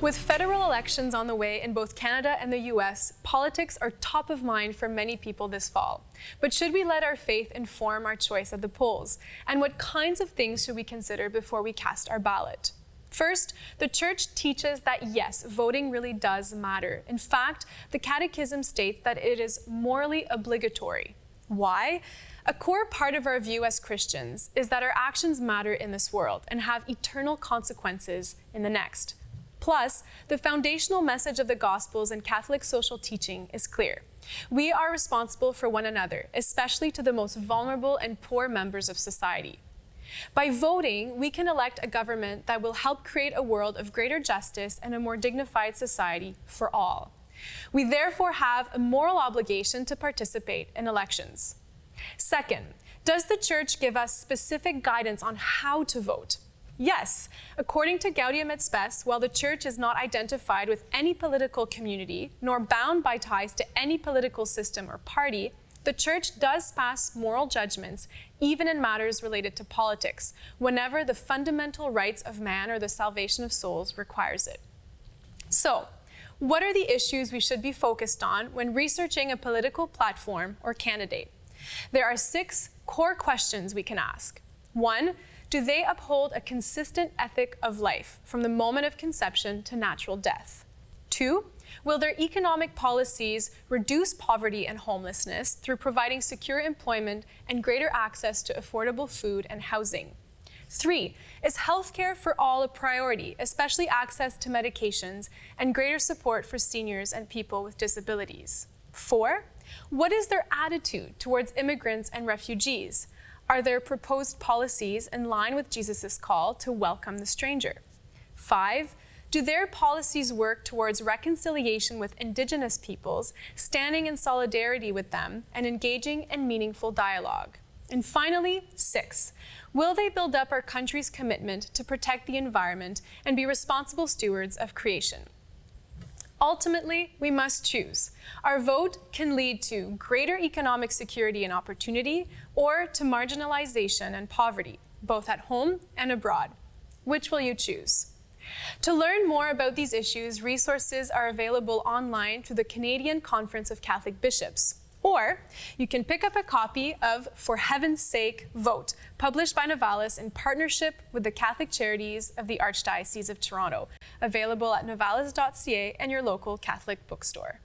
With federal elections on the way in both Canada and the US, politics are top of mind for many people this fall. But should we let our faith inform our choice at the polls? And what kinds of things should we consider before we cast our ballot? First, the Church teaches that yes, voting really does matter. In fact, the Catechism states that it is morally obligatory. Why? A core part of our view as Christians is that our actions matter in this world and have eternal consequences in the next. Plus, the foundational message of the Gospels and Catholic social teaching is clear. We are responsible for one another, especially to the most vulnerable and poor members of society. By voting, we can elect a government that will help create a world of greater justice and a more dignified society for all. We therefore have a moral obligation to participate in elections. Second, does the Church give us specific guidance on how to vote? Yes, according to Gaudium et Spes, while the Church is not identified with any political community, nor bound by ties to any political system or party, the Church does pass moral judgments, even in matters related to politics, whenever the fundamental rights of man or the salvation of souls requires it. So, what are the issues we should be focused on when researching a political platform or candidate? There are 6 core questions we can ask. 1, do they uphold a consistent ethic of life from the moment of conception to natural death? 2, will their economic policies reduce poverty and homelessness through providing secure employment and greater access to affordable food and housing? 3, is healthcare for all a priority, especially access to medications and greater support for seniors and people with disabilities? 4, what is their attitude towards immigrants and refugees? Are their proposed policies in line with Jesus' call to welcome the stranger? 5, do their policies work towards reconciliation with Indigenous peoples, standing in solidarity with them, and engaging in meaningful dialogue? And finally, 6, will they build up our country's commitment to protect the environment and be responsible stewards of creation? Ultimately, we must choose. Our vote can lead to greater economic security and opportunity, or to marginalization and poverty, both at home and abroad. Which will you choose? To learn more about these issues, resources are available online through the Canadian Conference of Catholic Bishops. Or you can pick up a copy of For Heaven's Sake, Vote, published by Novalis in partnership with the Catholic Charities of the Archdiocese of Toronto, available at novalis.ca and your local Catholic bookstore.